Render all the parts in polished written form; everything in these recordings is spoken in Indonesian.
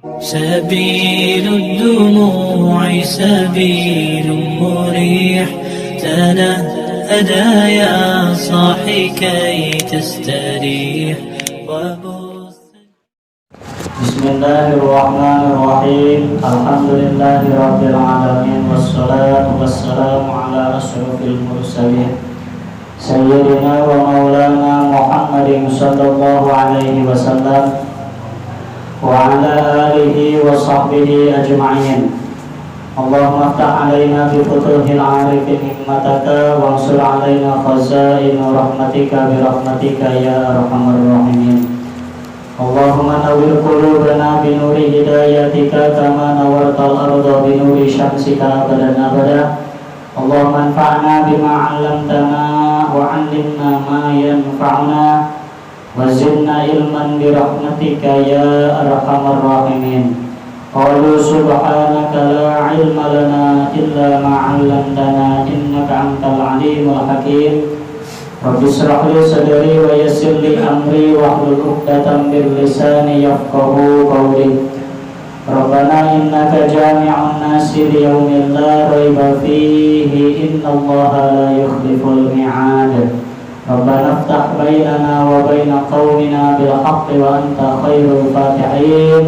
سبيل الدموع سبيل مريح تنهدى يا صاحي كي تستريح بسم الله الرحمن الرحيم الحمد لله رب العالمين والصلاة والسلام على أشرف المرسلين سيدنا ومولانا محمد صلى الله عليه وسلم وعلى آله وصحبه أجمعين. اللهم افتح علينا بفتوح العارفين حكمتك وانصر علينا خزائن رحمتك برحمتك يا أرحم الراحمين. اللهم نور قلوبنا بنور هدايتك كما نورت الأرض بنور شمسك أبدا أبدا. اللهم انفعنا بما علمتنا وعلمنا ما ينفعنا وزدنا علما برحمتك يا أرحم الراحمين. قالوا سبحانك لا علم لنا إلا ما علمتنا إنك أنت العليم الحكيم. رب اشرح لي صدري ويسر لي أمري واحلل عقدة من لساني يفقهوا قولي. ربنا إنك جامع الناس ليوم لا ريب فيه إن الله لا يخلف الميعاد. ربنا افتح بيننا وبين قومنا بالحق وأنت خير الفاتحين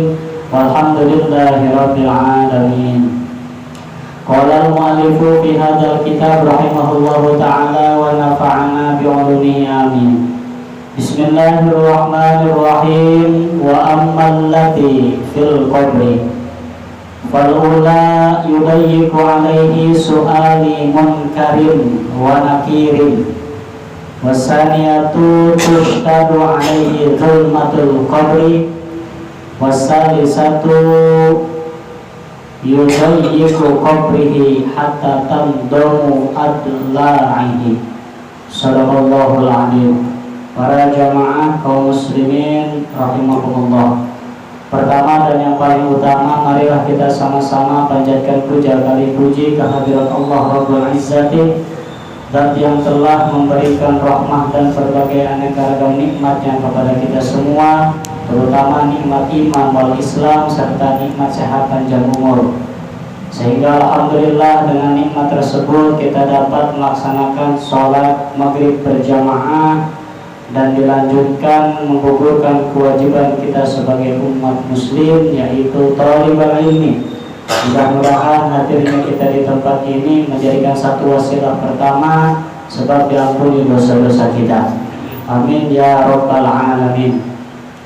والحمد لله رب العالمين. قال المؤلف في هذا الكتاب رحمه الله تعالى ونفعنا بعلومه آمين. بسم الله الرحمن الرحيم. وأما التي في القبر فالأولى يضيق عليه سؤال منكر ونكير والثانية تشتد عليه ظلمة القبر والثالثة يضيق قبره حتى تنضم أضلاعه. Sadaqallahul Azim. Para jamaah kaum muslimin rahimahumullah. Pertama dan yang paling utama, marilah kita sama-sama panjatkan puja kali puji kehadirat Allah Rabbul Izzati, Zat yang telah memberikan rahmah dan berbagai aneka ragam nikmatnya kepada kita semua, terutama nikmat iman wal Islam serta nikmat sehat panjang umur. Sehingga alhamdulillah dengan nikmat tersebut kita dapat melaksanakan sholat maghrib berjamaah dan dilanjutkan menggugurkan kewajiban kita sebagai umat muslim, yaitu thalibul ilmi. Mudah-mudahan hadirnya kita di tempat ini menjadikan satu wasilah pertama sebab diampuni dosa-dosa kita. Amin ya rabbal alamin.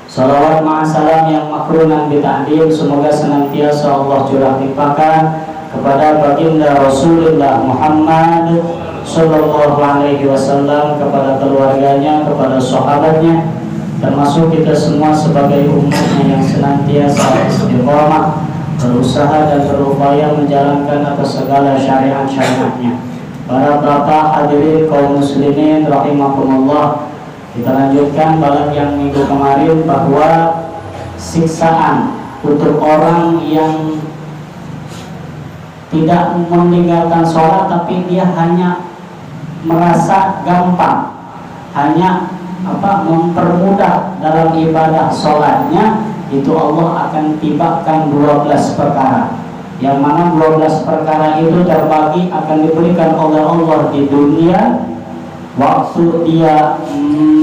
Salawat ma'asalam yang makrunan bita'dim semoga senantiasa Allah curah limpahkan kepada baginda Rasulullah Muhammad sallallahu alaihi wasallam, kepada keluarganya, kepada sahabatnya, termasuk kita semua sebagai umatnya yang senantiasa istiqomah berusaha dan berupaya menjalankan atas segala syariat-syariatnya. Para bapak hadirin kaum muslimin rahimakumullah, kita lanjutkan bab yang minggu kemarin bahwa siksaan untuk orang yang tidak meninggalkan sholat tapi dia hanya merasa gampang, hanya mempermudah dalam ibadah sholatnya, itu Allah akan tibakan 12 perkara. Yang mana 12 perkara itu terbagi akan diberikan oleh Allah di dunia, waktu dia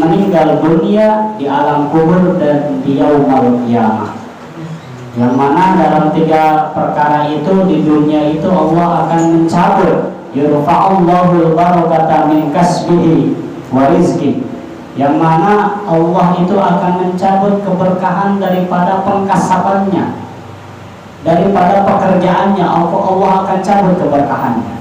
meninggal dunia, di alam kubur, dan di yaumul qiyamah. Yang mana dalam 3 perkara itu di dunia itu Allah akan mencabut, yurfa'ullahul barakata min kasbihi wa rizki, yang mana Allah itu akan mencabut keberkahan daripada pengkasabannya, daripada pekerjaannya. Allah akan cabut keberkahannya.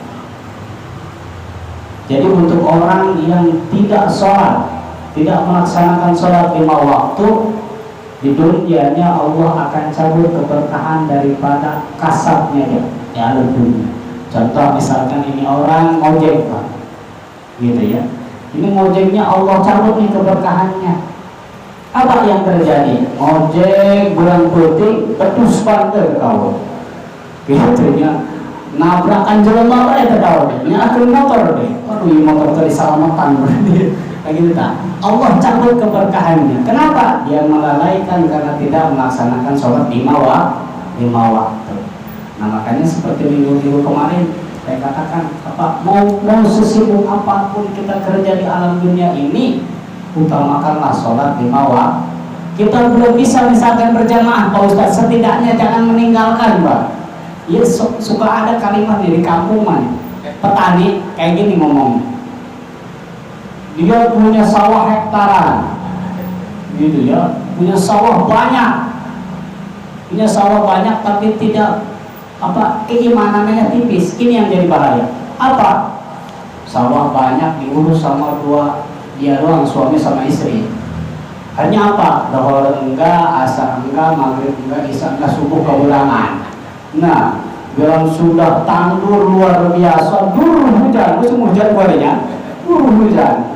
Jadi untuk orang yang tidak sholat, tidak melaksanakan sholat 5 waktu, di dunianya Allah akan cabut keberkahan daripada kasabnya di alam dunia. Contoh misalkan ini orang ngojek, Pak, gitu ya. Ini ngojeknya Allah cabut nih keberkahannya. Apa yang terjadi? Ngojek bulan putih petus pantai kau, gitu ya. Nabrakan jelema bae teh kau, nya akeun motor deh. Aduh, motor tadi salamatan berarti. Begitu tak? Allah cabut keberkahannya. Kenapa? Dia melalaikan karena tidak melaksanakan sholat 5 waktu. Nah makanya seperti minggu-minggu kemarin saya katakan mau sesibuk apapun kita kerja di alam dunia ini, utamakanlah sholat 5 waktu. Kita belum bisa misalkan berjamaah, Pak Ustaz, setidaknya jangan meninggalkan, Pak. Ya suka ada kalimat di kampung man, petani kayak gini ngomong. Dia punya sawah hektaran, gitu ya, punya sawah banyak, tapi tidak keimanannya tipis. Ini yang jadi bahaya. Apa? Sawah banyak diurus sama dia doang, suami sama istri. Hanya apa? Dohor enggak, asar enggak, maghrib enggak, isya enggak, subuh keulangan. Nah, bilang sudah tandur luar biasa, durung hujan, musim hujan kualinya, durung hujan.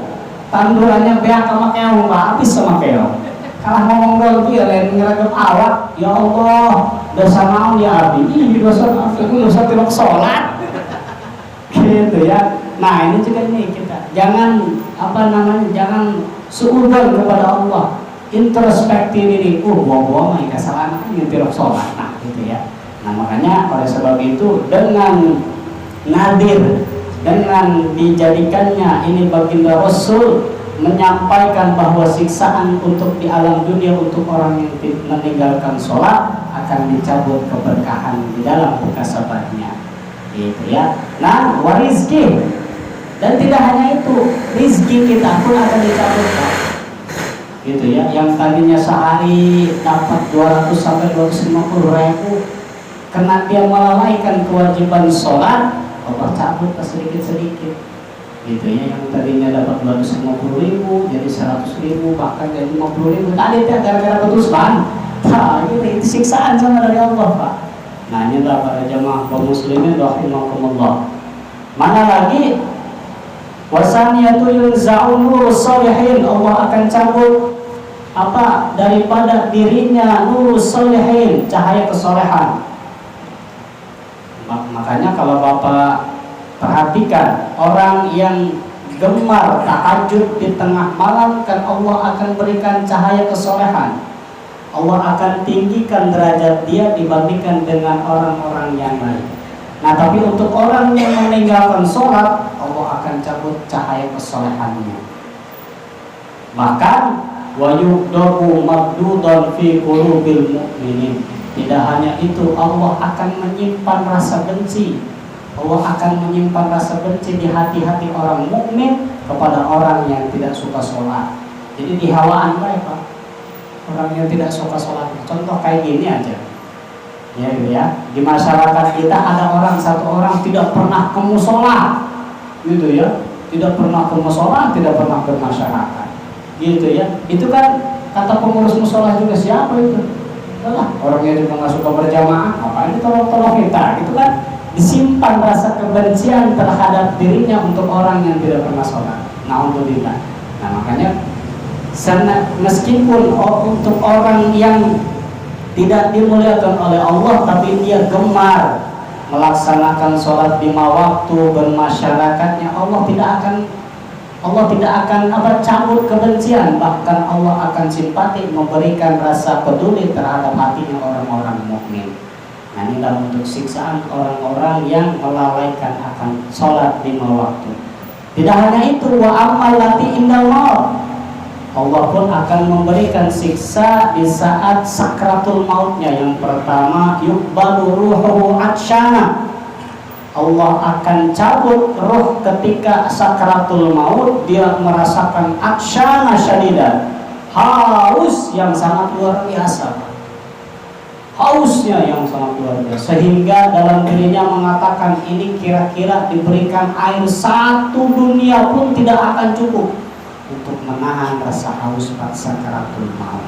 Tandurannya beak sama keong, Pak, habis sama keong. Kalau ngomong dong dia lain ngeragam awak, ya Allah, dosa naon ya abi, dosa tidak sholat, gitu ya. Nah ini juga nih kita, jangan jangan seudon kepada Allah, introspektif ini, buang-buang main kesalahan ini tidak sholat, nah gitu ya. Nah makanya oleh sebab itu dengan nadir, dengan dijadikannya ini baginda Rasul menyampaikan bahwa siksaan untuk di alam dunia untuk orang yang meninggalkan sholat akan dicabut keberkahan di dalam kasabatnya, gitu ya. Nah, warizki, dan tidak hanya itu, rizki kita pun akan dicabut, gitu ya. Yang tadinya sehari dapat 200 sampai 250 ribu, karena dia melalaikan kewajiban sholat, Allah cabut sedikit-sedikit. Gitu ya, yang tadinya dapat 250 ribu jadi 100 ribu, bahkan jadi 50 ribu tadi ya gara-gara putus ban. Nah itu siksaan sama dari Allah, Pak. Nah ini para jamaah kaum muslimin rahimakumullah. Mana lagi wasaniyatu yunza'u nurus shalihin, Allah akan cabut daripada dirinya nurus shalihin, cahaya kesolehan. Makanya kalau Bapak perhatikan orang yang gemar tahajud di tengah malam, kan Allah akan berikan cahaya kesolehan. Allah akan tinggikan derajat dia dibandingkan dengan orang-orang yang lain. Nah tapi untuk orang yang meninggalkan sholat, Allah akan cabut cahaya kesolehannya. Bahkan wa yuqdahu maddudan fi qulubil mu'minin. Tidak hanya itu, Allah akan menyimpan rasa benci. Allah akan menyimpan rasa benci di hati-hati orang mukmin kepada orang yang tidak suka sholat. Jadi dihawaan baik, Pak, orang yang tidak suka sholat. Contoh kayak gini aja, ya gitu ya. Di masyarakat kita ada satu orang tidak pernah ke mushola, gitu ya, tidak pernah ke mushola, tidak pernah bermasyarakat, gitu ya. Itu kan kata pengurus mushola juga, siapa itu? Orang yang juga nggak suka berjamaah, apa ini tolong kita, gitu kan. Disimpan rasa kebencian terhadap dirinya untuk orang yang tidak pernah sholat. Na'udzubillah. Nah makanya meskipun untuk orang yang tidak dimuliakan oleh Allah, tapi dia gemar melaksanakan sholat 5 waktu, bermasyarakatnya, Allah tidak akan cabut kebencian, bahkan Allah akan simpatik memberikan rasa peduli terhadap hatinya orang-orang mukmin. Nah ini dalam bentuk siksaan orang-orang yang melalaikan akan sholat 5 waktu. Tidak hanya itu, wa amal lati indallah, Allah pun akan memberikan siksa di saat sakratul mautnya. Yang pertama, yuqbalu ruhuhu atsyana, Allah akan cabut ruh ketika sakratul maut, dia merasakan atsyana syadidah, haus yang sangat luar biasa, hausnya yang sangat luar biasa, sehingga dalam dirinya mengatakan ini kira-kira diberikan air satu dunia pun tidak akan cukup untuk menahan rasa haus pada sakaratul maut.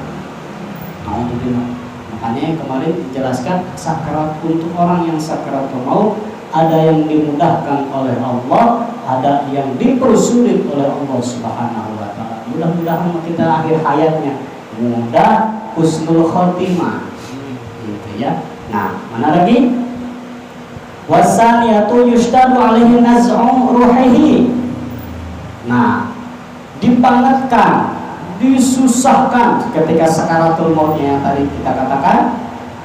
Makanya kemarin dijelaskan sakarat untuk orang yang sakaratul maut, ada yang dimudahkan oleh Allah, ada yang dipersulit oleh Allah Subhanahu wa taala. Mudah-mudahan kita akhir hayatnya mudah, husnul khotimah. Gitu ya. Nah, mana lagi? Wasaniyatu yushtadu alaihi naz'u ruhihi. Nah, dibangetkan, disusahkan ketika sakaratul mautnya yang tadi kita katakan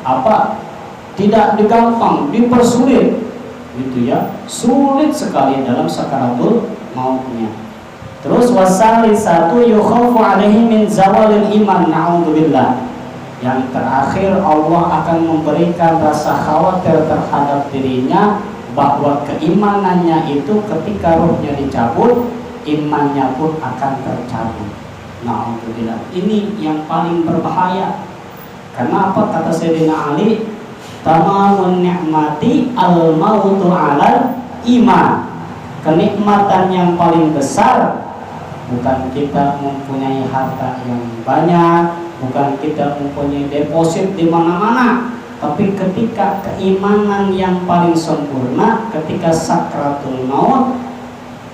apa, tidak digampang, dipersulit gitu ya, sulit sekali dalam sakaratul mautnya. Terus wasali satu yukhafu alaihi min zawalil iman, na'udzubillah. Yang terakhir, Allah akan memberikan rasa khawatir terhadap dirinya bahwa keimanannya itu ketika ruhnya dicabut, imannya pun akan tercabut. Na'udzubillah. Ini yang paling berbahaya. Kenapa? Kata Sayyidina Ali, tamamun ni'mati al-mautu alal iman. Kenikmatan yang paling besar bukan kita mempunyai harta yang banyak, bukan kita mempunyai deposit di mana-mana, tapi ketika keimanan yang paling sempurna, ketika sakratul maut,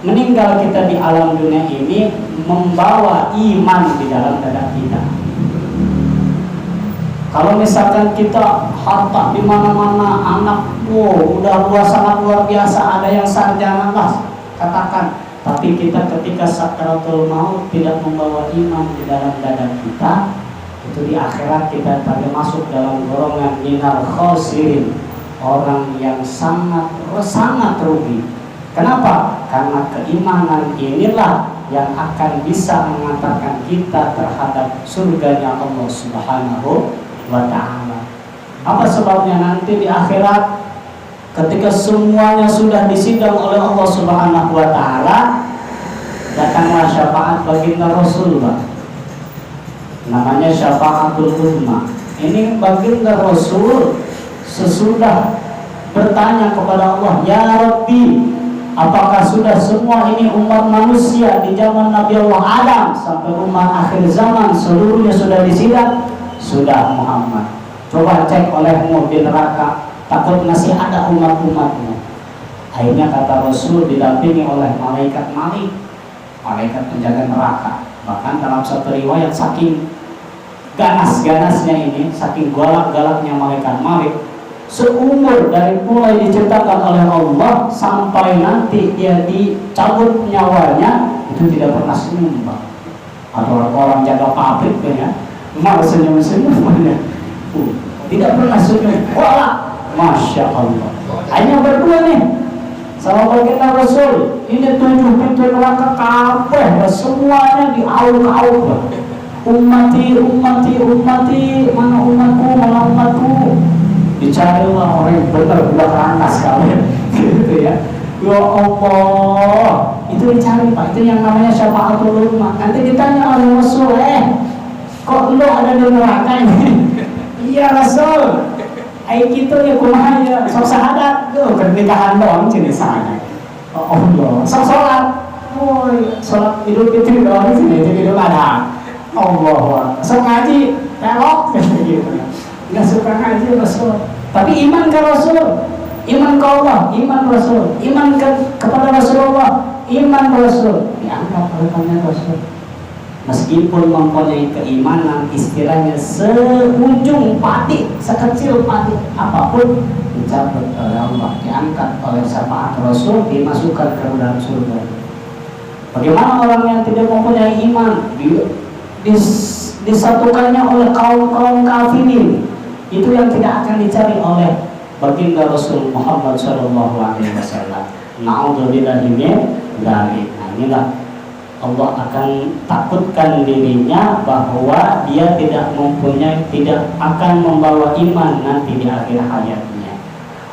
meninggal kita di alam dunia ini membawa iman di dalam dada kita. Kalau misalkan kita harta di mana-mana, anak, udah sangat luar biasa, ada yang sarjana lah, katakan. Tapi kita ketika sakratul maut tidak membawa iman di dalam dada kita, itu di akhirat kita tadi masuk dalam golongan minal khosirin, orang yang sangat rugi. Kenapa? Karena keimanan inilah yang akan bisa mengantarkan kita terhadap surganya Allah Subhanahu wa ta'ala. Apa sebabnya? Nanti di akhirat ketika semuanya sudah disidang oleh Allah Subhanahu wa ta'ala, datanglah syafaat baginda Rasul, Pak. Namanya syafaatul uzma. Ini baginda Rasul sesudah bertanya kepada Allah, ya Rabbi, apakah sudah semua ini umat manusia di zaman Nabi Allah Adam sampai umat akhir zaman seluruhnya sudah disidang? Sudah, Muhammad. Coba cek olehmu di neraka, takut masih ada umat-umatmu. Akhirnya kata Rasul didampingi oleh malaikat Malik, malaikat penjaga neraka. Bahkan dalam satu riwayat, saking ganas-ganasnya ini, saking galak-galaknya malaikat Malik, seumur dari mulai diciptakan oleh Allah sampai nanti dia dicabut nyawanya, itu tidak pernah senyum, Pak. Atau orang jaga pabrik ya, malah senyum-senyum tidak pernah senyum. Wah, Masya Allah. Hanya berdua nih sama baginda Rasul. Ini 7 pintu neraka kabeh, semuanya diaul-aul. Ummati, ummati, ummati, mana umatku, mana umatku. Dicarilah orang yang benar, udah kerantas kalian gitu ya. Ya Allah, itu dicari, Pak. Itu yang namanya syafaatul uzma. Nanti ditanya oleh Rasul, kok lu ada di neraka ini? Iya Rasul, gitu ya kumaha ya, sok sahadat, pernikahan doang sini sana. Oh Allah, sok sholat, sholat Idul Fitri doang sini, Idul Adha. Allah, sok ngaji, pelok gitu. Nggak suka ngaji Rasul, tapi iman ke Rasul, iman ke Allah, iman Rasul, iman kepada Rasulullah, iman Rasul, diangkat oleh tangan Rasul. Meskipun mempunyai keimanan istilahnya seujung padi, sekecil padi apapun, dicabut oleh Allah, diangkat oleh syafaat Rasul, dimasukkan ke dalam surga. Bagaimana orang yang tidak mempunyai iman, disatukannya oleh kaum kafirin, itu yang tidak akan dicari oleh baginda Rasul Muhammad SAW. Na'udzubillahi min dzalik. Nah, inilah Allah akan takutkan dirinya bahwa dia tidak akan membawa iman nanti di akhir hayatnya.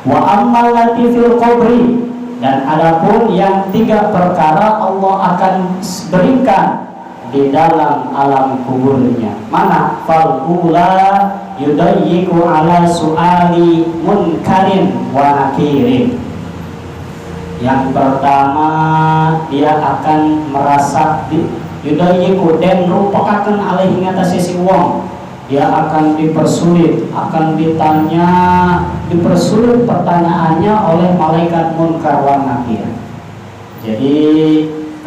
Wa ammal lati fil qabri, dan adapun yang 3 perkara Allah akan berikan di dalam alam kuburnya. Mana? Fal ula yudayyiku ala su'ali munkarin wa nakirin. Yang pertama, dia akan merasa yudayyiku dan rupakaken alaihi ngatasi si wong. Dia akan dipersulit, akan dipersulit pertanyaannya oleh malaikat munkar wa nakir. Jadi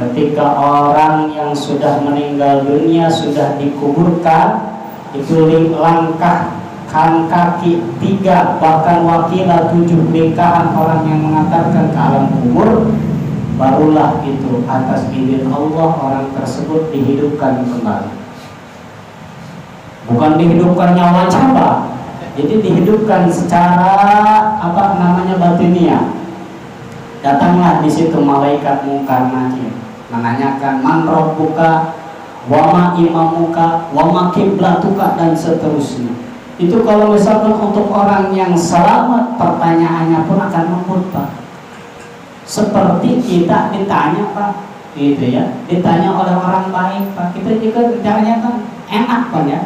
ketika orang yang sudah meninggal dunia sudah dikuburkan, itu langkah kaki 3 bahkan wakilah 7 nikahan orang yang mengantarkan ke alam kubur, barulah itu atas izin Allah orang tersebut dihidupkan kembali. Bukan dihidupkan nyawa Pak, jadi dihidupkan secara batiniah. Datanglah di situ malaikat mungkar nakir menanyakan man rabbuka wa ma imamuka wa ma kiblatuka dan seterusnya. Itu kalau misalkan untuk orang yang selamat pertanyaannya pun akan lembut Pak. Seperti kita ditanya Pak, gitu ya, ditanya oleh orang baik Pak, kita juga ditanya kan enak Pak ya.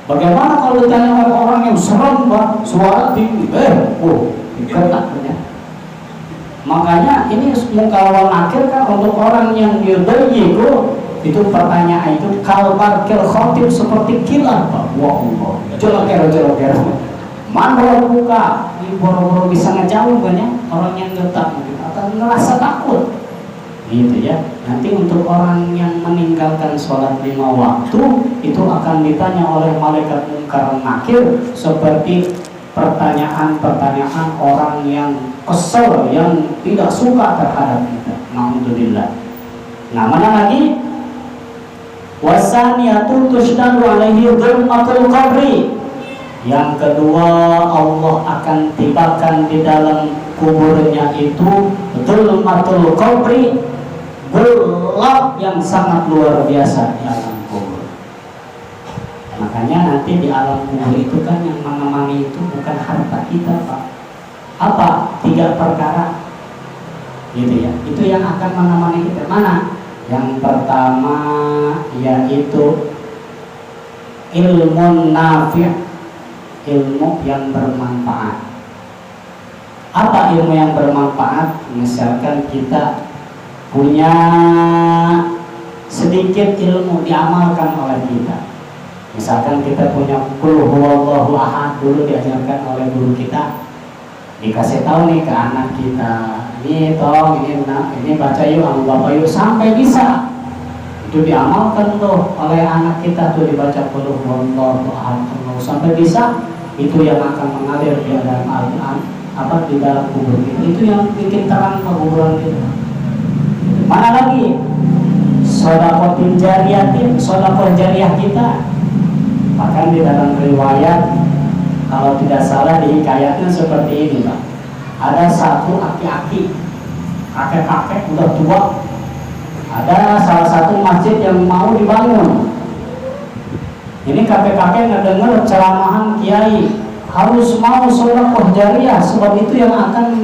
Bagaimana kalau ditanya oleh orang yang serem Pak, suara tinggi, diketak ya. Makanya ini mungkar nakir kan untuk orang yang yudayyiku, itu pertanyaan itu kalbar kil khotib seperti kilat Pak. Wah Allah, jelek-jelek mana buka, ini boro-boro bisa ngejauh banyak orang yang getak mungkin atau ngerasa takut gitu ya. Nanti untuk orang yang meninggalkan sholat 5 waktu itu akan ditanya oleh malaikat mungkar nakir seperti pertanyaan-pertanyaan orang yang kesel, yang tidak suka terhadap kita. Alhamdulillah. Nah, mana lagi? Wasaniyatu tushdadu alaihi dhulmatul qabri. Yang kedua, Allah akan tibakan di dalam kuburnya itu dhulmatul qabri, gelap yang sangat luar biasa di alam kubur. Makanya nanti di alam kubur itu kan yang menemani itu bukan harta kita Pak. Apa? 3 perkara gitu ya, itu yang akan menemani kita. Mana? Yang pertama yaitu ilmu nafi', ilmu yang bermanfaat. Apa ilmu yang bermanfaat? Misalkan kita punya sedikit ilmu diamalkan oleh kita. Misalkan kita punya qul huwallahu ahad, dulu diajarkan oleh guru kita, dikasih tahu nih ke anak kita, ini tolong ini baca yuk sama bapak yuk sampai bisa. Itu diamalkan tuh oleh anak kita tuh, dibaca qul huwallahu ahad sampai bisa. Itu yang akan mengalir di dalam di dalam kubur kita. Itu yang bikin terang kuburan kita. Mana lagi? Sedekah jariyatin, sedekah jariyah kita. Bahkan di dalam riwayat kalau tidak salah dihikayatnya seperti ini Pak. Ada satu aki-aki, kakek-kakek udah tua. Ada salah satu masjid yang mau dibangun. Ini kakek-kakek ngedengar ceramahan kiai harus mau sedekah jariyah, sebab itu yang akan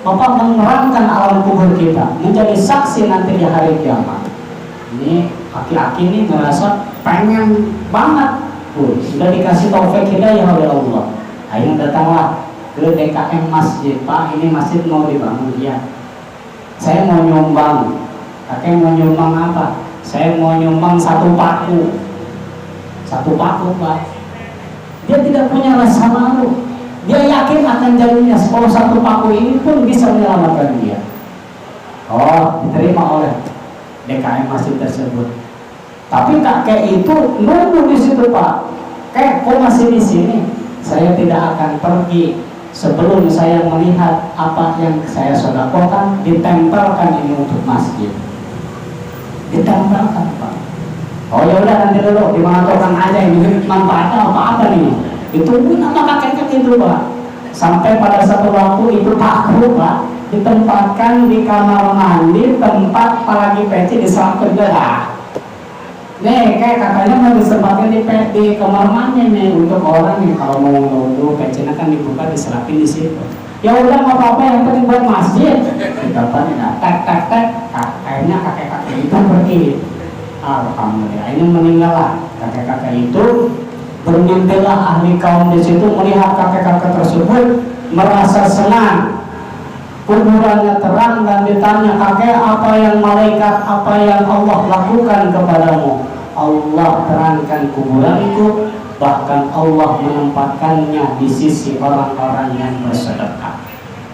menerangkan alam kubur kita, menjadi saksi nanti di hari kiamat. Ini aki-aki ini merasa pengen banget, sudah dikasih taufik hidayah oleh Allah. Akhirnya datanglah ke DKM masjid, Pak ini masjid mau dibangun ya. Saya mau nyumbang. Kakek mau nyumbang apa? Saya mau nyumbang 1 paku. 1 paku Pak. Dia tidak punya rasa malu. Dia yakin akan jadinya kalau 1 paku ini pun bisa menyelamatkan dia. Oh, diterima oleh DKM masjid tersebut. Tapi kakek itu nunggu di situ Pak. Kok masih di sini? Saya tidak akan pergi sebelum saya melihat apa yang saya sedekahkan ditempelkan ini untuk masjid. Ditempelkan Pak. Oh ya udah nanti dulu dimanfaatkan aja ini manfaatnya apa nih? Ditungguin sama kakek itu Pak. Sampai pada satu waktu itu paku Pak ditempatkan di kamar mandi, tempat apalagi peci diselapkan lah. Nih kayak katanya mau disempatkan di kamar mandi nih untuk orang yang kalau mau nunggu pecinya kan dibuka diselapin di situ. Ya udah nggak apa-apa yang penting buat masjid. Ditempatnya tek akhirnya kakek-kakek itu pergi. Alhamdulillah ini meninggal lah kakek-kakek itu. Bermimpilah ahli kaum di situ melihat kakek-kakek tersebut, merasa senang. Kuburannya terang dan ditanya, kakek apa yang malaikat, apa yang Allah lakukan kepadamu? Allah terangkan kuburanku, bahkan Allah menempatkannya di sisi orang-orang yang bersedekah.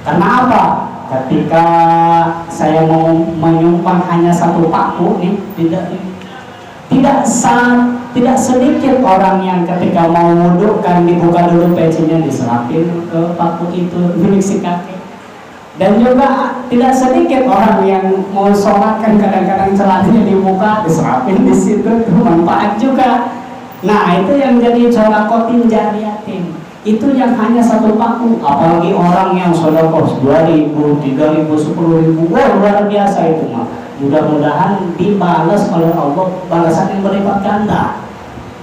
Kenapa? Ketika saya mau menyumbang hanya 1 paku nih, tidak sedikit orang yang ketika mau wudhu kan dibuka dulu pecinya, diserapin ke paku itu milik si kakek. Dan juga tidak sedikit orang yang mau sholat kan kadang-kadang celananya dibuka, diserapin di situ, itu manfaat juga. Nah itu yang jadi sodakotin jariyatin, itu yang hanya satu paku. Apalagi orang yang sodakoh 2.000, 3.000, 10.000, wah luar biasa itu mah. Mudah-mudahan dibalas oleh Allah balasan yang berlipat ganda,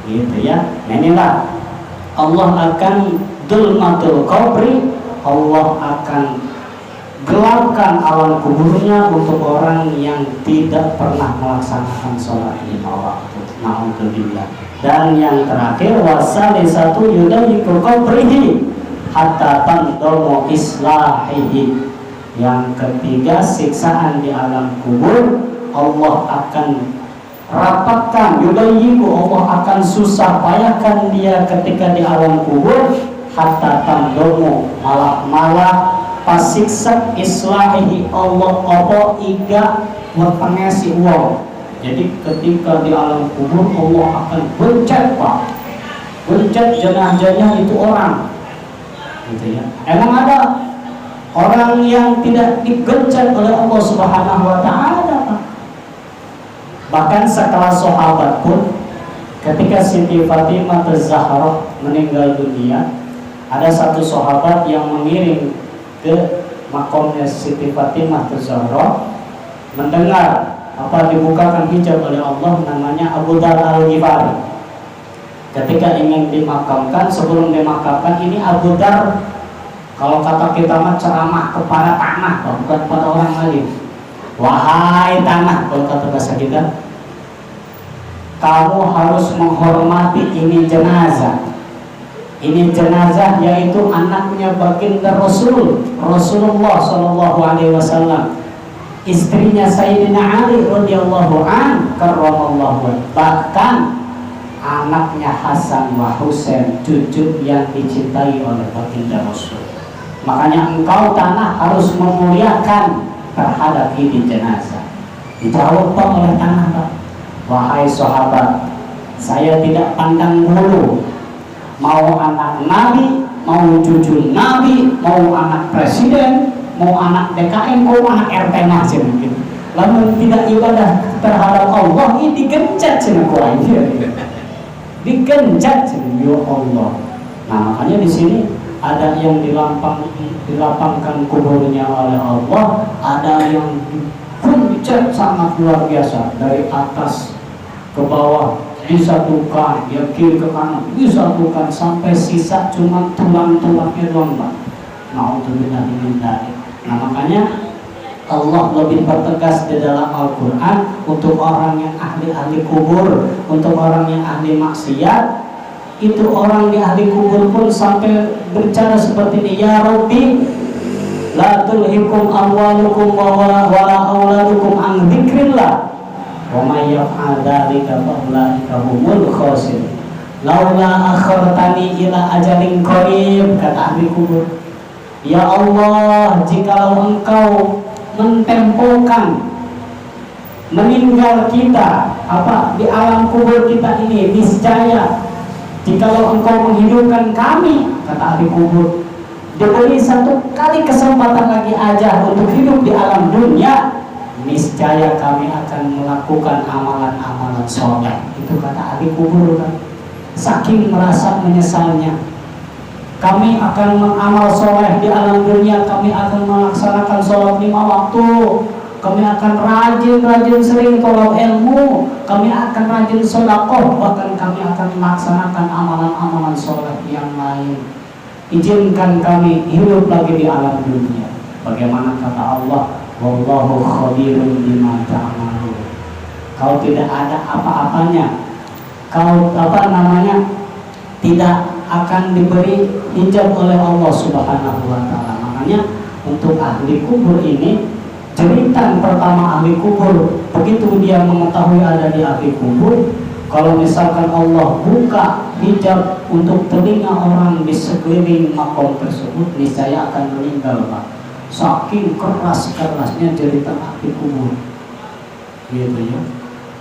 gitu ya. Nah inilah Allah akan dzulmatul qabri, Allah akan gelapkan alam kuburnya untuk orang yang tidak pernah melaksanakan sholat 5 waktu. Na'udzubillah. Dan yang terakhir wasalisatu yudayiku qabrihi hatta tandomu islahihi. Yang ketiga siksaan di alam kubur, Allah akan rapatkan, yudayiku, Allah akan susah payahkan dia ketika di alam kubur hatta tandomu, malah pasiksa islahihi, Allah apa iga merpengesi uang. Jadi ketika di alam kubur Allah akan bencet Pak, bencet jenazahnya itu orang, gitu ya. Emang ada orang yang tidak digencet oleh Allah Subhanahu Wa Taala Pak? Bahkan sekelas sahabat pun, ketika Siti Fatimah Az-Zahra meninggal dunia, ada satu sahabat yang mengiring ke makamnya Siti Fatimah Az-Zahra, mendengar dibukakan hijab oleh Allah, namanya Abu Dar Al-Ghifari. Ketika ingin dimakamkan, sebelum dimakamkan, ini Abu Dar, kalau kata kita mah ceramah kepada tanah, bukan pada orang lain. Wahai tanah, kalau kata bahasa kita, kamu harus menghormati ini jenazah. Ini jenazah yaitu anaknya baginda Rasulullah Shallallahu Alaihi Wasallam, istrinya Sayyidina Ali radhiyallahu an karramallahu, bahkan anaknya Hasan wa Husain, cucu yang dicintai oleh baginda Rasul. Makanya engkau tanah harus memuliakan terhadap ini jenazah. Dijawab oleh tanah, Pak, wahai sahabat, saya tidak pandang bulu, mau anak Nabi, mau cucu Nabi, mau anak presiden, mau anak DKM, mau anak RT masih mungkin. Lalu tidak ibadah terhadap Allah, ini digencet sama Quran, digencet sama Allah. Nah makanya di sini ada yang dilapangkan kuburnya oleh Allah, ada yang digencet sangat luar biasa, dari atas ke bawah disatukan, ya kiri ke kanan disatukan, sampai sisa cuma tulang-tulangnya doang, Pak. Na'udzubillah min dzalik. Nah makanya Allah lebih bertegas di dalam Al-Quran untuk orang yang ahli kubur, untuk orang yang ahli maksiat. Itu orang di ahli kubur pun sampai berbicara seperti ini, ya Rabbi la tulhikum amwalukum wala auladukum an dzikrillah wa may yaf'al dzalika fa ulaika humul khasirun laula akhartani ila ajalin qarib, kata ahli kubur. Ya Allah, jikalau engkau mentempokan meninggal kita di alam kubur kita ini, niscaya jikalau engkau menghidupkan kami, kata ahli kubur, diberi satu kali kesempatan lagi aja untuk hidup di alam dunia, niscaya kami akan melakukan amalan-amalan soleh. Itu kata ahli kubur, kan? Saking merasa menyesalnya, kami akan mengamal soleh di alam dunia, kami akan melaksanakan sholat 5 waktu, kami akan rajin sering tolong ilmu, kami akan rajin sedekah, bahkan kami akan melaksanakan amalan-amalan soleh yang lain. Izinkan kami hidup lagi di alam dunia. Bagaimana kata Allah, wallahu khabirun bima ta'malun. Kau tidak ada apa-apanya, kau tidak akan diberi hijab oleh Allah Subhanahu Wa Taala. Makanya untuk ahli kubur ini, cerita pertama ahli kubur, begitu dia mengetahui ada di ahli kubur, kalau misalkan Allah buka hijab untuk telinga orang di sekeliling makam tersebut, niscaya akan meninggal, Pak. Saking kerasnya cerita ahli kubur, gitu ya.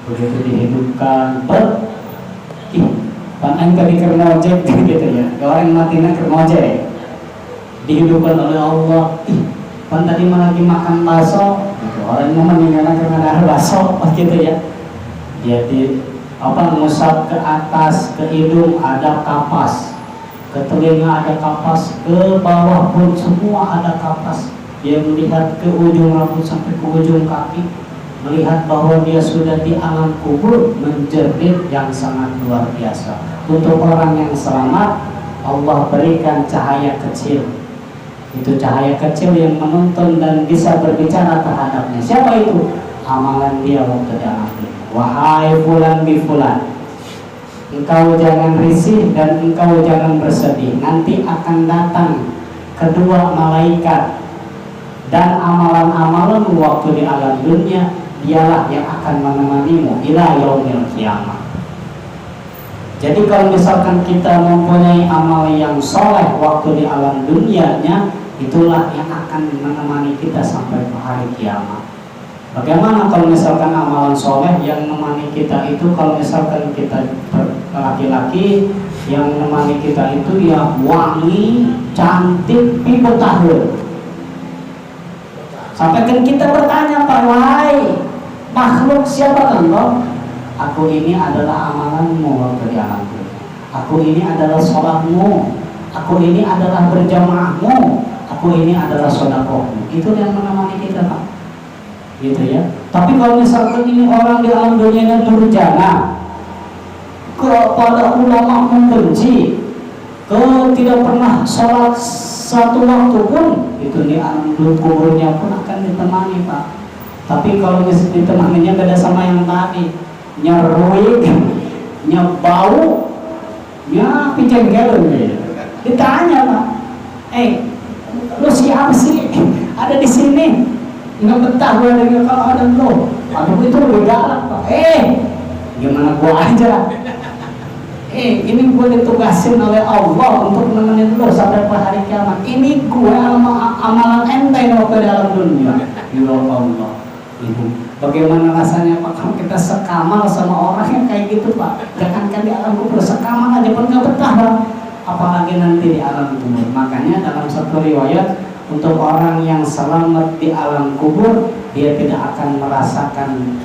Begitu dihidupkan, Pan tadi kermojek gitu ya, orang matinya kermojek, dihidupkan oleh Allah, Kan tadi lagi makan bakso, gitu. Orang yang meninggalkan karena ada bakso, gitu ya. Dia ngusap ke atas, ke hidung ada kapas, ke telinga ada kapas, ke bawah pun semua ada kapas. Dia melihat ke ujung rambut sampai ke ujung kaki, melihat bahwa dia sudah di alam kubur, menjerit yang sangat luar biasa. Untuk orang yang selamat, Allah berikan cahaya kecil. Itu cahaya kecil yang menuntun dan bisa berbicara terhadapnya. Siapa itu? Amalan dia waktu di alam kubur. Wahai fulan bi fulan, engkau jangan risih dan engkau jangan bersedih. Nanti akan datang kedua malaikat, dan amalan-amalan waktu di alam dunia dialah yang akan menemanimu ila yaumil qiyamah. Jadi kalau misalkan kita mempunyai amal yang soleh waktu di alam dunianya, itulah yang akan menemani kita sampai ke hari kiamat. Bagaimana kalau misalkan amalan soleh yang menemani kita itu, kalau misalkan kita laki-laki, yang menemani kita itu ya wangi, cantik, pibotahur. Sampai kan kita bertanya, Pak, wahai makhluk siapa kan lo? Aku ini adalah amalanmu waktu di alam dunia. Aku ini adalah sholatmu. Aku ini adalah berjamaahmu. Aku ini adalah sodakohmu. Itu yang menemani kita, Pak. Gitu ya. Tapi kalau misalkan ini orang di alam dunia ini durjana, kepada ulama membenci, tidak pernah sholat satu waktu pun, itu di alam kuburnya pun akan ditemani, Pak. Tapi kalau ditemaninya beda sama yang tadi, nyeruik, nyebau, ya pinceng galon. Ditanya, Pak, lu siapa sih? Ada di sini. Nggak betah gue dengan kalau ada lo. Aduh, itu lebih galak, Pak. Gimana gua aja? Ini gue ditugasin oleh Allah untuk nemenin lo sampai ke hari kiamat. Ini gue amalan ente waktu dalam dunia. Ya Allah. Bagaimana rasanya, Pak, kalau kita sekamal sama orang yang kayak gitu, Pak? Jangankan di alam kubur, sekamal aja pun nggak betah, Pak. Apalagi nanti di alam kubur. Makanya dalam satu riwayat, untuk orang yang selamat di alam kubur, dia tidak akan merasakan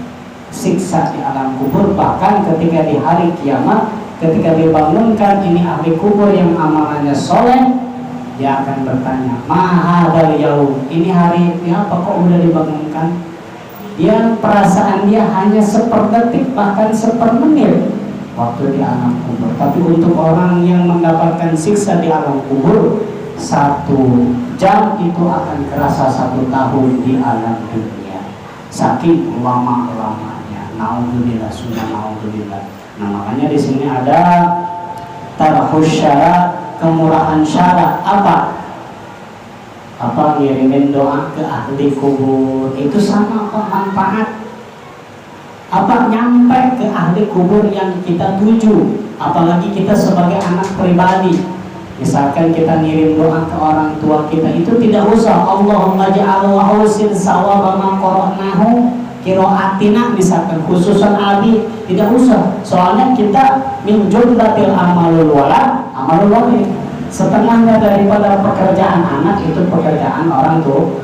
siksa di alam kubur. Bahkan ketika di hari kiamat, ketika dibangunkan ini ahli kubur yang amalannya soleh, dia akan bertanya, mahadal yaum, ini hari ini apa kok udah dibangunkan? Dia perasaan dia hanya seperdetik, bahkan sepermenit waktu di alam kubur. Tapi untuk orang yang mendapatkan siksa di alam kubur, 1 jam itu akan kerasa 1 tahun di alam dunia. Saking lama-lamanya. Naudzubillah, sunnah naudzubillah. Nah, makanya di sini ada tarhus syarat, kemurahan syarat. Apa ngirimin doa ke ahli kubur itu sama apa manfaat? Apa nyampe ke ahli kubur yang kita tuju? Apalagi kita sebagai anak pribadi. Misalkan kita ngirim doa ke orang tua kita, itu tidak usah Allahumma ja'alhu hausin sawaba ma qara'nahu qira'atina, misalkan khususan abi, tidak usah. Soalnya kita min jumlatil amalul walad amalul walid. Setengahnya daripada pekerjaan anak itu pekerjaan orang tua.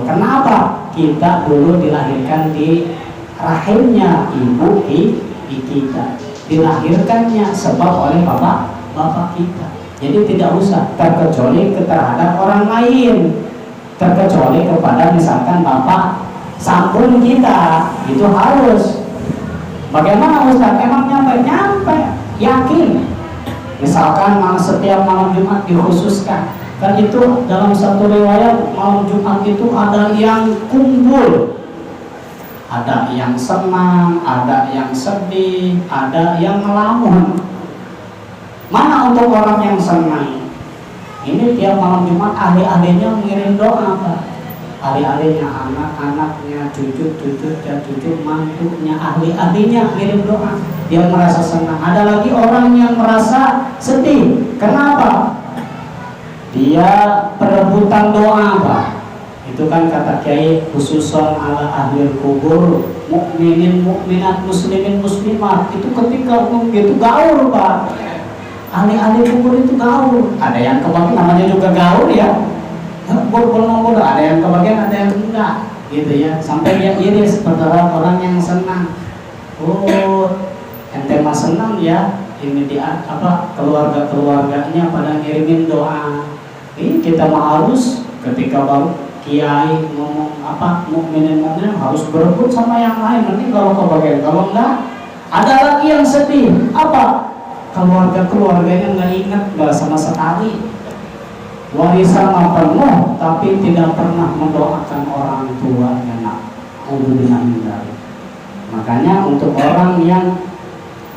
Kenapa? Kita dulu dilahirkan di rahimnya ibu kita. Dilahirkannya sebab oleh bapak kita. Jadi tidak usah terkecuali terhadap orang lain, terkecuali kepada misalkan bapak sambung kita, itu harus. Bagaimana Ustaz? Emang nyampe? Yakin? Misalkan setiap malam Jumat dikhususkan, kan itu dalam satu riwayat malam Jumat itu ada yang kumpul, ada yang senang, ada yang sedih, ada yang ngelamun. Mana untuk orang yang senang? Ini tiap malam Jumat ahli-ahlinya mengirim doa, Pak. Ahli-ahlinya, anak-anaknya, cucu-cucunya, cucu mantunya, ahli-ahlinya mengirim doa. Dia merasa senang. Ada lagi orang yang merasa sedih. Kenapa? Dia perebutan doa, Pak. Itu kan kata Kiai, khususan ala ahli kubur, mukminin mukminat, muslimin muslimat. Itu ketika itu gaul, Pak. Ahli-ahli kubur itu gaul. Ada yang kebagi namanya juga gaul ya. Bodoh ada Ada yang kebagian, ada yang enggak, gitu ya. Sampai dia iri seperti orang yang senang. Oh, ente mah senang ya. Ini dia keluarganya pada ngirimin doa. Ini kita mah harus ketika baru kiai ngomong mukminin harus berebut sama yang lain. Nanti kalau kebagian, kalau enggak, ada lagi yang sedih. Apa? Keluarganya nggak ingat, nggak sama sekali. Warisan mah penuh, tapi tidak pernah mendoakan orang tuanya. Nak, makanya untuk orang yang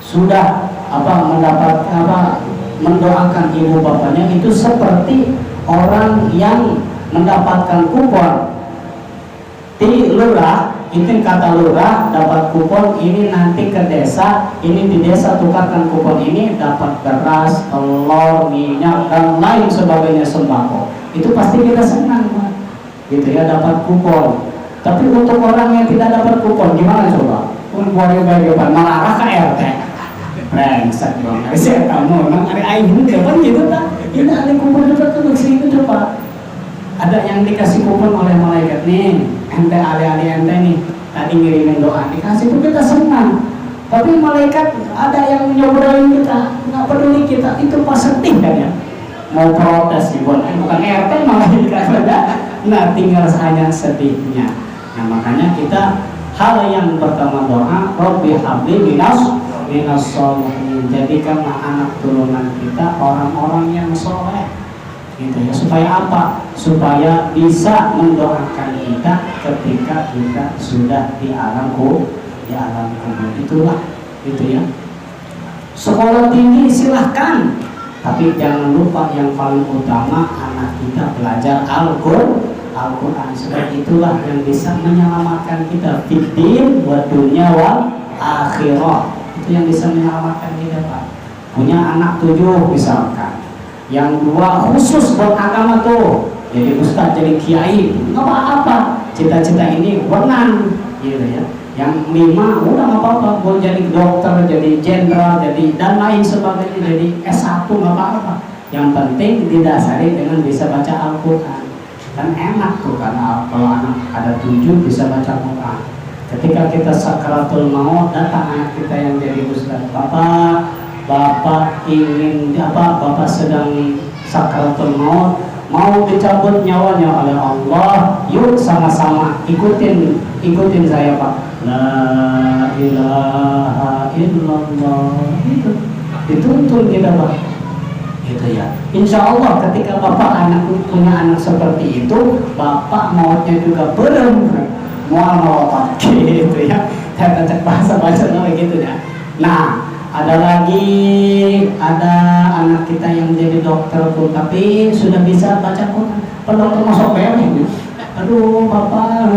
sudah mendoakan ibu bapaknya itu seperti orang yang mendapatkan kupon di lurah. Itu kata lurah, dapat kupon ini nanti ke desa, ini di desa tukarkan kupon ini dapat beras, telur, minyak dan lain sebagainya sembako. Itu pasti kita senang, Pak. Gitu ya, dapat kupon. Tapi untuk orang yang tidak dapat kupon gimana coba? Bagaimana malah ke RT. Brengsek dong. Saya kamu memang ada air depan gitu tak? Ini ada kupon juga tuh sini coba. Ada yang dikasih kupon oleh malaikat nih. Ente ali-ali ente nih tadi ngirimin doa dikasih itu kita senang, tapi malaikat ada yang nyobain kita, nggak peduli kita, itu pas sedih kan ya, mau protes bukan RT malah dikasih ada, nah tinggal hanya sedihnya. Nah makanya kita hal yang pertama doa, Rabbi habli minas sholihin, jadikanlah anak turunan kita orang-orang yang soleh. Gitu ya, supaya apa? Supaya bisa mendoakan kita ketika kita sudah di alam kubur. Itulah, gitu ya. Sekolah tinggi silahkan, tapi jangan lupa yang paling utama anak kita belajar Al-Quran. Sebab itulah yang bisa menyelamatkan kita fiddin wa dunya wal akhirah. Itu yang bisa menyelamatkan kita, Pak. Punya anak 7 misalkan, yang 2 khusus buat agama tuh, jadi ustaz, jadi kiai, nggak apa-apa. Cita-cita ini wenang, gitu ya. Yang 5 udah nggak apa-apa, mau jadi dokter, jadi jenderal, jadi dan lain sebagainya, jadi S1 nggak apa-apa. Yang penting didasari dengan bisa baca Al-Quran. Kan enak tuh, karena kalau anak ada 7 bisa baca Quran. Ketika kita sakaratul maut, datang anak kita yang jadi ustaz, Bapak ingin Bapak sedang sakaratul maut, mau dicabut nyawanya oleh Allah, yuk sama-sama ikutin saya, Pak. La ilaha illallah. Itu dituntun kita, Pak. Gitu ya. Insya Allah ketika Bapak punya anak seperti itu, Bapak mautnya juga mau gitu ya. Saya cek bahasa gitu ya. Nah, ada anak kita yang jadi dokter pun, tapi sudah bisa baca Quran. Dokter masuk ini. Aduh, Bapak,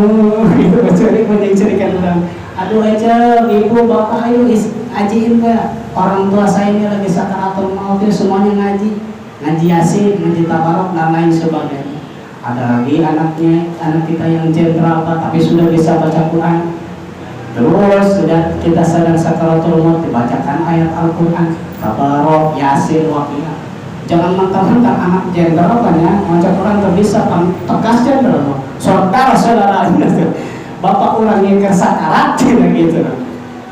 itu mencurikan orang. Aduh, aja, Ibu, Bapak, ayo ajiin gak? Orang tua saya ini lagi sakaratul maut, semuanya ngaji Yasin, ngaji tabarok dan lain sebagainya. Ada lagi anak kita yang jenderal, tapi sudah bisa baca Quran. Terus sudah kita sedang sakaratul maut, dibacakan ayat Al-Quran, Tabarok, Yasin, Waqiah. Jangan mentang-mentang anak jenderal kan ya, baca Quran terbisa tegas jenderal. Saudara, Bapak orang yang kersakarat gitu.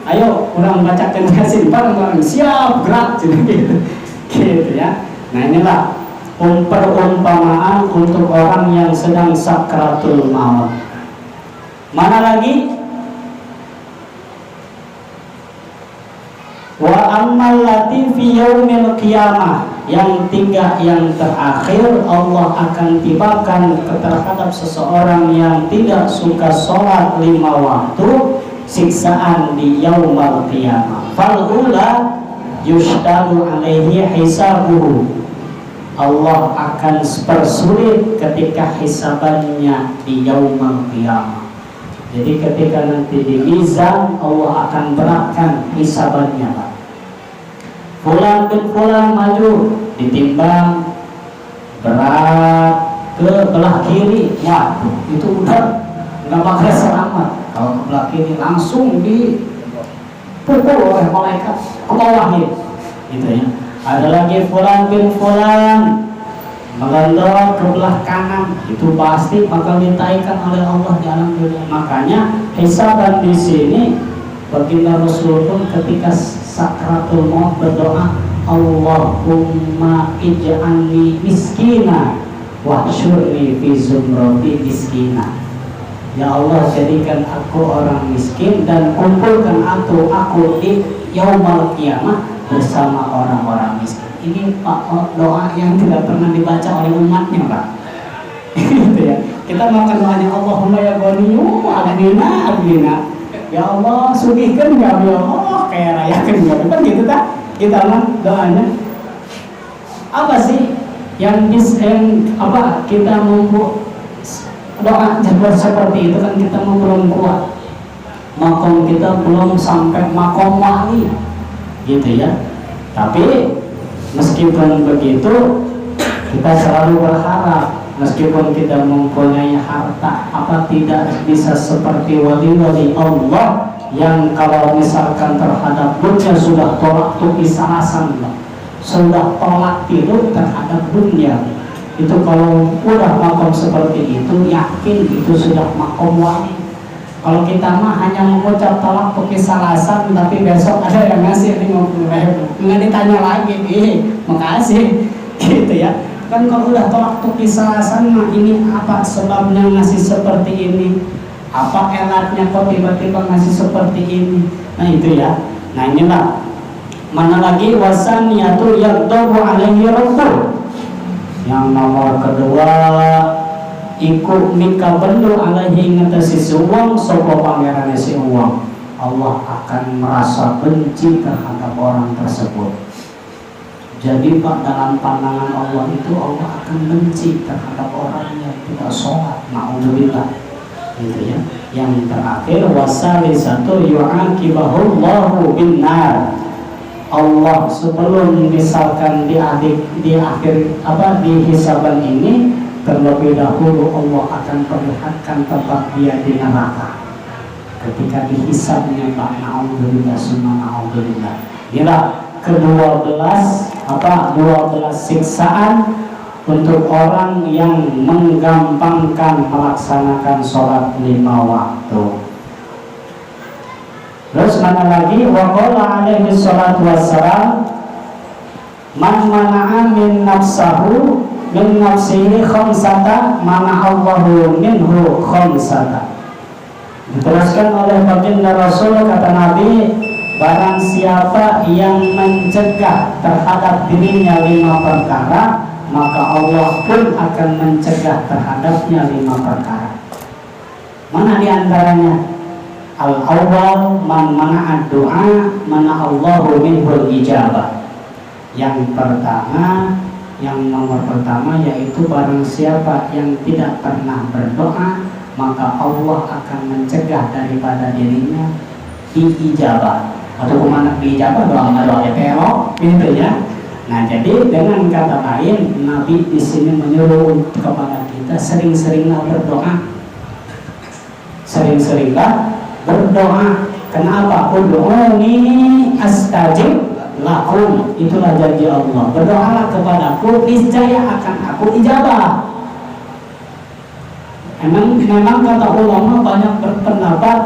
Ayo orang bacakan Yasin bareng-bareng, siap gerak gitu ya. Nah inilah perumpamaan untuk orang yang sedang sakaratul maut. Mana lagi? Wa ammal lati fi yaumil qiyamah, yang 3 yang terakhir, Allah akan tibakan terhadap seseorang yang tidak suka sholat 5 waktu, siksaan di yaumil qiyamah. Fal ula yushtadu alaihi hisabuhu, Allah akan persulit ketika hisabannya di yaumil qiyamah. Jadi ketika nanti di mizan, Allah akan beratkan hisabannya, Pak. Fulan bin fulan maju, ditimbang berat ke belah kiri, waduh itu udah nggak bakal selamat. Kalau ke belah kiri langsung dipukul oleh malaikat ke bawah gitu ya. Ada lagi fulan bin fulan mengendor ke belah kanan, itu pasti bakal ditaikan oleh Allah di alam dunia. Makanya hisaban di sini baginda Rasul pun ketika sakratul maut berdoa, Allahumma ij'alni miskina wahsyurni fi zumrati miskina. Ya Allah, jadikan aku orang miskin dan kumpulkan aku di yaumul qiyamah bersama orang-orang miskin. Ini Pak, doa yang tidak pernah dibaca oleh umatnya, Pak. Gitu ya. Kita makan doanya Allahumma ya ghaniyyu aghnina. Ya Allah, sugihkeun kami, ya Allah, kaya rayakeun kami. Kan gitu tak? Kita mah doanya. Apa sih yang kita mampu doa jadwal seperti itu kan kita belum kuat, makom kita belum sampai makom wali, gitu ya. Tapi meskipun begitu, kita selalu berharap meskipun kita mempunyai harta, apa tidak bisa seperti wali-wali Allah yang kalau misalkan terhadap dunia sudah tolak tuh isarasan, sudah tolak tidur terhadap dunia. Itu kalau udah makom seperti itu, yakin itu sudah makom wali. Kalau kita mah hanya mengucap tolak kesalahan, tapi besok ada yang ngasih 50.000, nggak ditanya lagi, makasih, gitu ya. Kan kalau udah tolak kesalahan mah ini apa sebabnya ngasih seperti ini? Apa elatnya kok tiba-tiba ngasih seperti ini? Nah itu ya. Nah inilah. Mana lagi wasaniyatu yaqdabu alaihi rabbul. Yang nomor kedua, ikut nikah bendu alaihi ngatasi si uang sopo pangeran si uang. Allah akan merasa benci terhadap orang tersebut. Jadi Pak, dalam pandangan Allah itu Allah akan benci terhadap orang yang tidak sholat. Na'udzubillah, gitu ya. Yang terakhir wasalisatu yu'aqibahullahu binnar. Allah sebelum misalkan di hisaban ini, terlebih dahulu Allah akan perlihatkan tempat dia di neraka. Ketika dihisabnya Pak, na'udzubillah summa na'udzubillah. Inilah ke-12 siksaan untuk orang yang menggampangkan melaksanakan sholat 5 waktu. Terus mana lagi? Wa qala alaihi salatu wassalam, man mana'a min nafsihi khamsata mana'allahu minhu khamsata. Diteruskan oleh baginda Rasul, kata Nabi, barang siapa yang mencegah terhadap dirinya 5 perkara, maka Allah pun akan mencegah terhadapnya 5 perkara. Mana diantaranya? Al-awwal man mana'a du'a mana'allahu minhul ijabah. Yang nomor pertama yaitu barang siapa yang tidak pernah berdoa, maka Allah akan mencegah daripada dirinya diijabah. Atau kemana diijabah, doa pelok, gitu ya. Nah, jadi dengan kata lain, Nabi di sini menyuruh kepada kita sering-seringlah berdoa. Sering-seringlah berdoa. Kenapa? Ud'uni astajib lakum. Itulah janji Allah. Berdoalah kepadaku, niscaya akan aku ijabah. Memang kata ulama banyak berpendapat,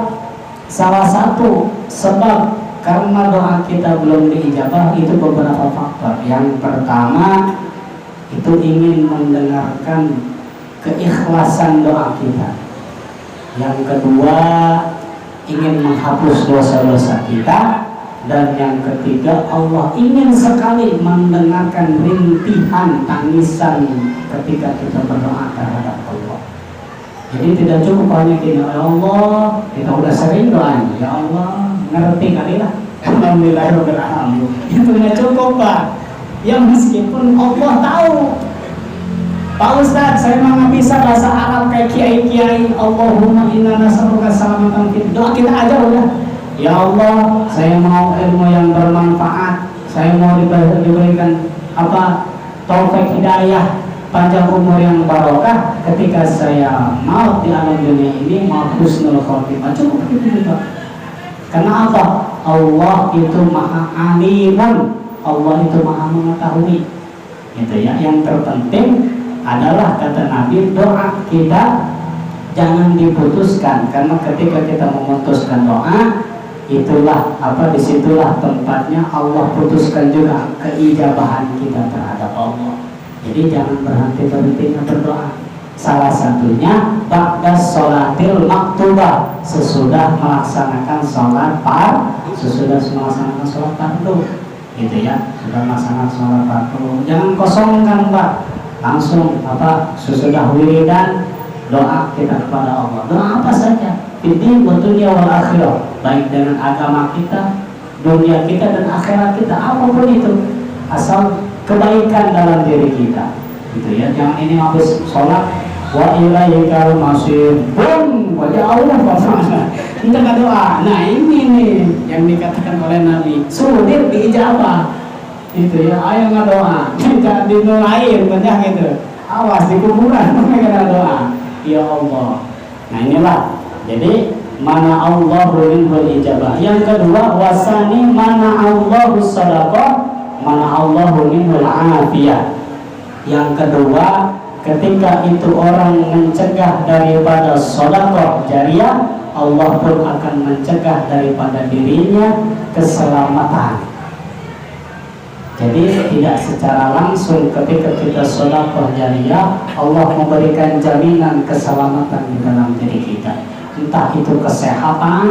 salah satu sebab karena doa kita belum diijabah itu beberapa faktor. Yang pertama itu ingin mendengarkan keikhlasan doa kita. Yang kedua ingin menghapus dosa-dosa kita. Dan yang ketiga, Allah ingin sekali mendengarkan rintihan tangisan ketika kita berdoa terhadap Allah. Jadi tidak cukup hanya kita, ya Allah, kita udah sering doanya, ya Allah, ngerti kali lah, alhamdulillahirabbil alamin. Itu tidak cukup Pak. Ya meskipun Allah tahu, Pak Ustadz, saya mah bisa bahasa Arab kayak kiai-kiai. Allahumma inna nas'aluka salamatan fid. Doa kita aja udah. Ya Allah, saya mau ilmu yang bermanfaat. Saya mau diberikan taufik hidayah, panjang umur yang barokah. Ketika saya maut di alam dunia ini, mau husnul khotimah. Cukup gitu Pak. Karena apa? Allah itu maha alimun. Allah itu maha mengetahui. Gitu ya. Yang terpenting adalah kata Nabi, doa kita jangan diputuskan, karena ketika kita memutuskan doa, itulah disitulah tempatnya Allah putuskan juga keijabahan kita terhadap Allah. Jadi jangan berhenti-hentinya berdoa. Salah satunya ba'da sholatil maktubah, sesudah melaksanakan sholat fardu, gitu ya. Sudah melaksanakan sholat fardu, jangan kosongkan Pak, langsung sesudah wiridan doa kita kepada Allah. Doa apa saja, fid-din wa dunya wal akhirah, baik dengan agama kita, dunia kita dan akhirat kita, apapun itu, asal kebaikan dalam diri kita, gitu ya. Jangan ini habis sholat wa ilaikal masir, wajah Allah kita nggak doa. Nah ini nih yang dikatakan oleh Nabi, sulit diijabah, gitu ya. Ayo nggak doa, jangan dinulain banyak gitu, awas di kuburan mereka doa. Ya Allah. Nah inilah, jadi mana Allahu minhul ijabah. Yang kedua, wasani mana Allahu sadaqah, mana Allahu minhul afiyah. Yang kedua, ketika itu orang mencegah daripada sedekah jariah, Allah pun akan mencegah daripada dirinya keselamatan. Jadi tidak secara langsung ketika kita sedekah jariah, Allah memberikan jaminan keselamatan di dalam diri kita. Entah itu kesehatan,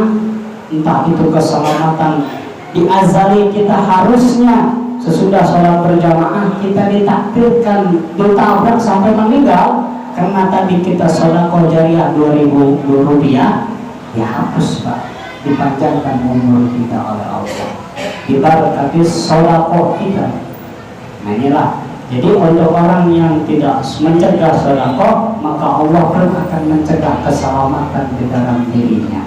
entah itu keselamatan di azali kita, harusnya sesudah sholat berjamaah kita ditakdirkan ditabrak sampai meninggal karena tadi kita sedekah jariah 2.000 rupiah, dihapus Pak, dipanjangkan umur kita oleh Allah, diberkati sedekah kita. Nah inilah, jadi untuk orang yang tidak mencegah sedekah, maka Allah pun akan mencegah keselamatan di dalam dirinya.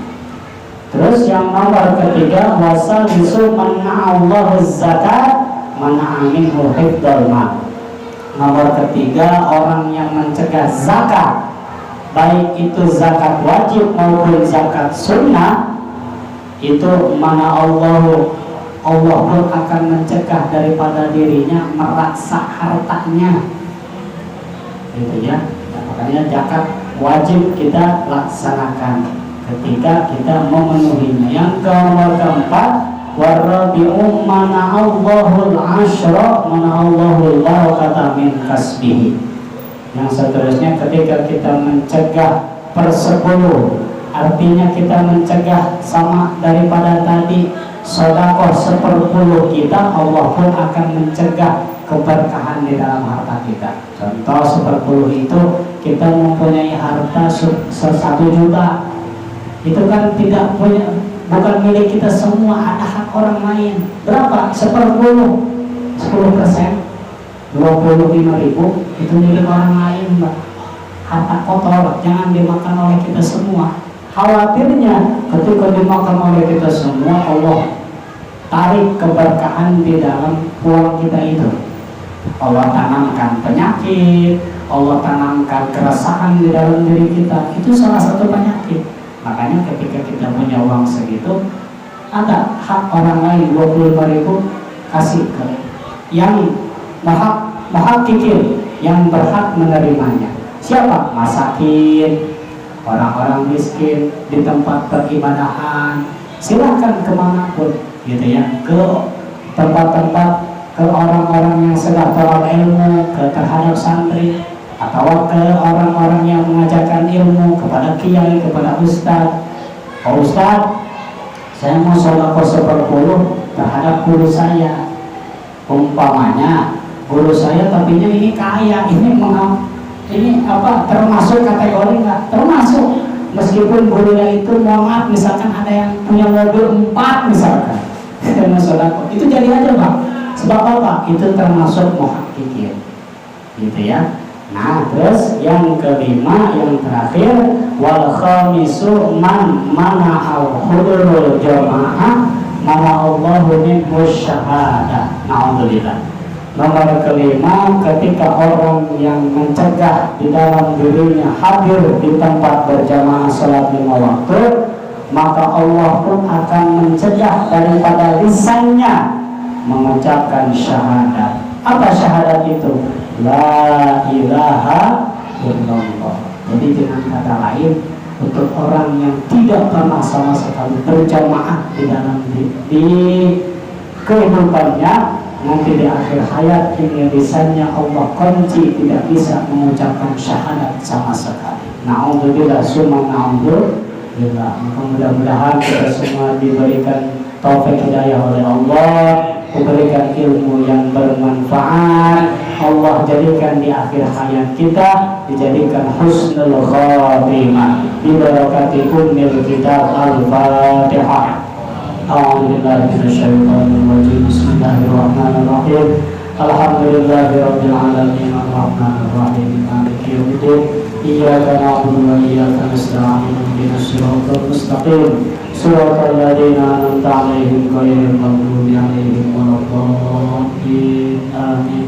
Terus yang nomor ketiga, wasal bisu mana'allahu zakat mana'aminhu hifdal mal. Nomor ketiga, orang yang mencegah zakat, baik itu zakat wajib maupun zakat sunnah, itu mana Allah pun akan mencegah daripada dirinya meraksa hartanya, gitu ya. Nah, makanya zakat wajib kita laksanakan ketika kita memenuhinya. Yang keempat, warabi'u mana'allahul ashra mana'allahul barakata min kasbihi. Yang seterusnya, ketika kita mencegah persepuluh, artinya kita mencegah sama daripada tadi sedekah 1/10 kita, Allah pun akan mencegah keberkahan di dalam harta kita. Contoh 1/10 itu kita mempunyai harta 1 juta, itu kan tidak punya, bukan milik kita semua, ada hak orang lain. Berapa? 1/10, 10%, 25.000 itu milik orang lain Mbak. Harta kotor, jangan dimakan oleh kita semua. Khawatirnya ketika dimakan oleh kita semua, Allah tarik keberkahan di dalam uang kita itu. Allah tanamkan penyakit, Allah tanamkan keresahan di dalam diri kita. Itu salah satu penyakit. Makanya ketika kita punya uang segitu, ada hak orang lain 25.000, kasih ke yang muhakkikin, yang berhak menerimanya. Siapa? Masakin, orang-orang miskin di tempat peribadahan. Silahkan kemanapun, gitu ya, ke tempat-tempat, ke orang-orang yang sedang tolak ilmu, ke terhadap santri, atau ke orang-orang yang mengajarkan ilmu, kepada kiai, kepada ustadz. Oh ustadz, saya mau sedekah 1/10 terhadap guru saya. Umpamanya guru saya tapinya ini kaya, ini termasuk kategori nggak? Termasuk. Meskipun gurunya itu mohon misalkan ada yang punya mobil 4 misalkan, itu jadi aja Pak. Sebab apa? Itu termasuk muhakkikin, gitu ya. Nah terus yang kelima, yang terakhir, wal khamisu man mana'al hudurul jamaah mana'allahu minhu syahadah. Na'udzubillah. Nomor kelima, ketika orang yang mencegah di dalam dirinya hadir di tempat berjamaah salat 5 waktu, maka Allah pun akan mencegah daripada lisannya mengucapkan syahadat. Apa syahadat itu? La ilaha illallah. Jadi dengan kata lain, untuk orang yang tidak pernah sama sekali berjamaah di dalam di kehidupannya, nanti di akhir hayat ini lisannya Allah kunci, tidak bisa mengucapkan syahadat sama sekali. Na'udzubillah summa na'udzubillah. Maka mudah-mudahan kita semua diberikan taufik hidayah oleh Allah, diberikan ilmu yang bermanfaat. Allah jadikan di akhir hayat kita dijadikan husnul khatimah bi barakati ummil kitab al-Fatihah. A'udzubillahi minasyaitonir rajim. Bismillahirrahmanirrahim. Alhamdulillahirabbil alamin arrahmanir rahim maliki yaumiddin. Iyyaka na'budu wa iyyaka nasta'in. Ihdinas siratal mustaqim. Shiratal ladzina an'amta 'alaihim ghairil maghdubi 'alaihim waladdallin. Amin.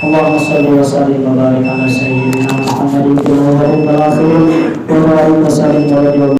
Allahumma shalli wa sallim wa barik ala sayyidina Muhammadin fil awwalin wal akhirin wa barik wa sallim wa